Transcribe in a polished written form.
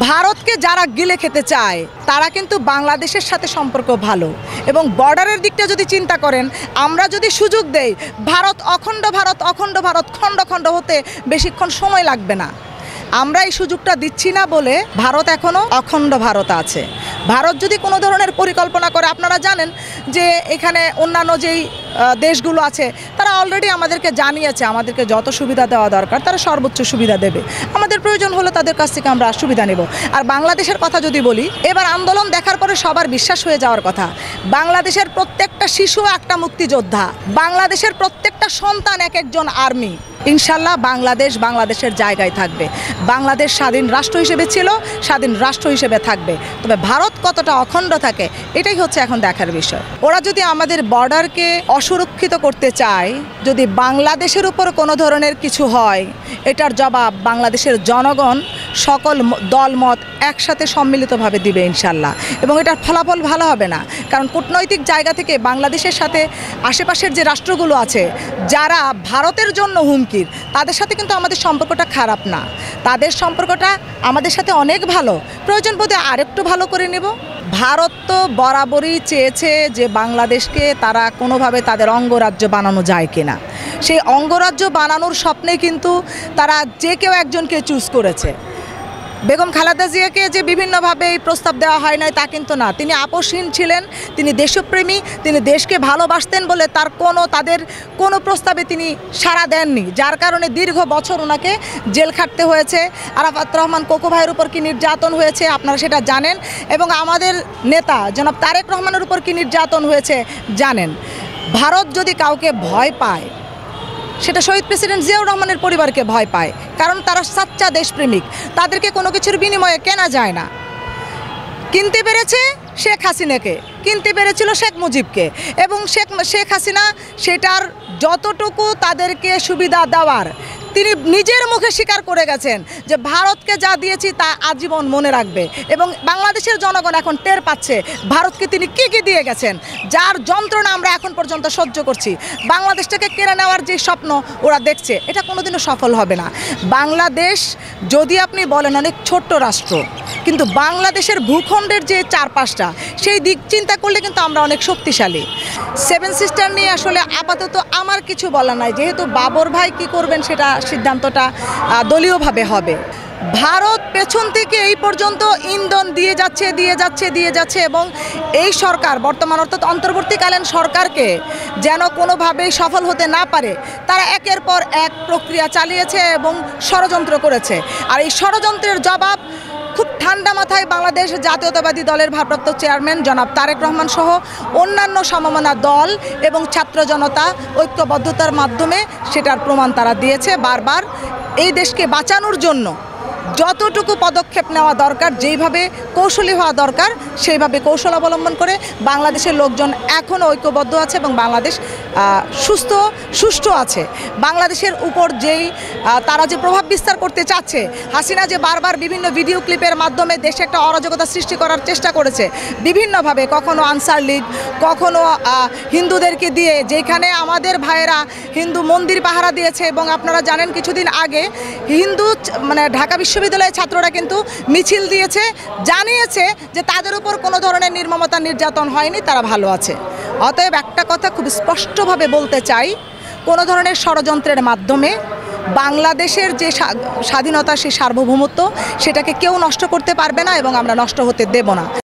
ভারতকে যারা গিলে খেতে চায় তারা কিন্তু বাংলাদেশের সাথে সম্পর্ক ভালো এবং বর্ডারের দিকটা যদি চিন্তা করেন, আমরা যদি সুযোগ দেই ভারত অখণ্ড ভারত খণ্ড খণ্ড হতে বেশিক্ষণ সময় লাগবে না। আমরা এই সুযোগটা দিচ্ছি না বলে ভারত এখনও অখণ্ড ভারত আছে। ভারত যদি কোনো ধরনের পরিকল্পনা করে, আপনারা জানেন যে এখানে অন্যান্য যেই দেশগুলো আছে তারা অলরেডি আমাদেরকে জানিয়েছে আমাদেরকে যত সুবিধা দেওয়া দরকার তারা সর্বোচ্চ সুবিধা দেবে। আমাদের প্রয়োজন হলে তাদের কাছ থেকে আমরা সুবিধা নেব। আর বাংলাদেশের কথা যদি বলি, এবার আন্দোলন দেখার পরে সবার বিশ্বাস হয়ে যাওয়ার কথা, বাংলাদেশের প্রত্যেকটা শিশু একটা মুক্তিযোদ্ধা, বাংলাদেশের প্রত্যেকটা সন্তান এক একজন আর্মি। ইনশাল্লাহ বাংলাদেশ বাংলাদেশের জায়গায় থাকবে। বাংলাদেশ স্বাধীন রাষ্ট্র হিসেবে ছিল, স্বাধীন রাষ্ট্র হিসেবে থাকবে। তবে ভারত কতটা অখণ্ড থাকে এটাই হচ্ছে এখন দেখার বিষয়। ওরা যদি আমাদের বর্ডারকে অসুরক্ষিত করতে চায়, যদি বাংলাদেশের উপর কোনো ধরনের কিছু হয়, এটার জবাব বাংলাদেশের জনগণ সকল দলমত একসাথে সম্মিলিতভাবে দিবে ইনশাল্লাহ। এবং এটার ফলাফল ভালো হবে না, কারণ কূটনৈতিক জায়গা থেকে বাংলাদেশের সাথে আশেপাশের যে রাষ্ট্রগুলো আছে যারা ভারতের জন্য হুমকির, তাদের সাথে কিন্তু আমাদের সম্পর্কটা খারাপ না, তাদের সম্পর্কটা আমাদের সাথে অনেক ভালো। প্রয়োজন বোধে আরেকটু ভালো করে নেব। ভারত তো বরাবরই চেয়েছে যে বাংলাদেশকে তারা কোনোভাবে তাদের অঙ্গরাজ্য বানানো যায় কিনা। সেই অঙ্গরাজ্য বানানোর স্বপ্নে কিন্তু তারা যে কেউ একজনকে চুজ করেছে। বেগম খালেদা জিয়াকে যে বিভিন্নভাবে এই প্রস্তাব দেওয়া হয় নাই তা কিন্তু না। তিনি আপোষহীন ছিলেন, তিনি দেশপ্রেমী, তিনি দেশকে ভালোবাসতেন বলে তাদের কোনো প্রস্তাবে তিনি সাড়া দেননি, যার কারণে দীর্ঘ বছর ওনাকে জেল খাটতে হয়েছে। আরাফাত রহমান কোকো ভাইয়ের উপর কি নির্যাতন হয়েছে আপনারা সেটা জানেন, এবং আমাদের নেতা জনাব তারেক রহমানের উপর কি নির্যাতন হয়েছে জানেন। ভারত যদি কাউকে ভয় পায়, সেটা শহীদ প্রেসিডেন্ট জিয়াউর রহমানের পরিবারকে ভয় পায়, কারণ তারা সাচ্চা দেশপ্রেমিক। তাদেরকে কোনো কিছুর বিনিময়ে কেনা যায় না। কিনতে পেরেছে শেখ হাসিনাকে, কিনতে পেরেছিল শেখ মুজিবকে, এবং শেখ হাসিনা সেটার যতটুকু তাদেরকে সুবিধা দেওয়ার তিনি নিজের মুখে স্বীকার করে গেছেন যে ভারতকে যা দিয়েছি তা আজীবন মনে রাখবে। এবং বাংলাদেশের জনগণ এখন টের পাচ্ছে ভারতকে তিনি কী কী দিয়ে গেছেন, যার যন্ত্রণা আমরা এখন পর্যন্ত সহ্য করছি। বাংলাদেশটাকে কেড়ে নেওয়ার যে স্বপ্ন ওরা দেখছে, এটা কোনোদিনও সফল হবে না। বাংলাদেশ যদি আপনি বলেন অনেক ছোট্ট রাষ্ট্র, কিন্তু বাংলাদেশের ভূখণ্ডের যে চারপাশটা সেই দিক চিন্তা করলে কিন্তু আমরা অনেক শক্তিশালী। সেভেন সিস্টার নিয়ে আসলে আপাতত আমার কিছু বলা নাই, যেহেতু বাবর ভাই কি করবেন সেটা সিদ্ধান্তটা দলীয়ভাবে হবে। ভারত পেছন থেকে এই পর্যন্ত ইন্ধন দিয়ে যাচ্ছে এবং এই সরকার বর্তমান অর্থাৎ অন্তর্বর্তীকালীন সরকারকে যেন কোনোভাবেই সফল হতে না পারে, তারা একের পর এক প্রক্রিয়া চালিয়েছে এবং ষড়যন্ত্র করেছে। আর এই ষড়যন্ত্রের জবাব খুব ঠান্ডা মাথায় বাংলাদেশ জাতীয়তাবাদী দলের ভারপ্রাপ্ত চেয়ারম্যান জনাব তারেক রহমান সহ অন্যান্য সমমনা দল এবং ছাত্র জনতা ঐক্যবদ্ধতার মাধ্যমে সেটার প্রমাণ তারা দিয়েছে। বারবার এই দেশকে বাঁচানোর জন্য যতটুকু পদক্ষেপ নেওয়া দরকার, যেইভাবে কৌশলী হওয়া দরকার সেইভাবে কৌশল অবলম্বন করে বাংলাদেশের লোকজন এখনও ঐক্যবদ্ধ আছে এবং বাংলাদেশ সুষ্ঠু আছে। বাংলাদেশের উপর যেই তারা যে প্রভাব বিস্তার করতে চাচ্ছে, হাসিনা যে বারবার বিভিন্ন ভিডিও ক্লিপের মাধ্যমে দেশে একটা অরাজকতা সৃষ্টি করার চেষ্টা করেছে বিভিন্নভাবে, কখনো আনসার লীগ, কখনো হিন্দুদেরকে দিয়ে, যেখানে আমাদের ভাইয়েরা হিন্দু মন্দির পাহারা দিয়েছে। এবং আপনারা জানেন কিছুদিন আগে ঢাকা বিশ্ববিদ্যালয়ের ছাত্ররা কিন্তু মিছিল দিয়েছে, জানিয়েছে যে তাদের উপর কোনো ধরনের নির্মমতা নির্যাতন হয়নি, তারা ভালো আছে। অতএব একটা কথা খুব স্পষ্টভাবে বলতে চাই, কোনো ধরনের ষড়যন্ত্রের মাধ্যমে বাংলাদেশের যে স্বাধীনতা, সেই সার্বভৌমত্ব সেটাকে কেউ নষ্ট করতে পারবে না এবং আমরা নষ্ট হতে দেব না।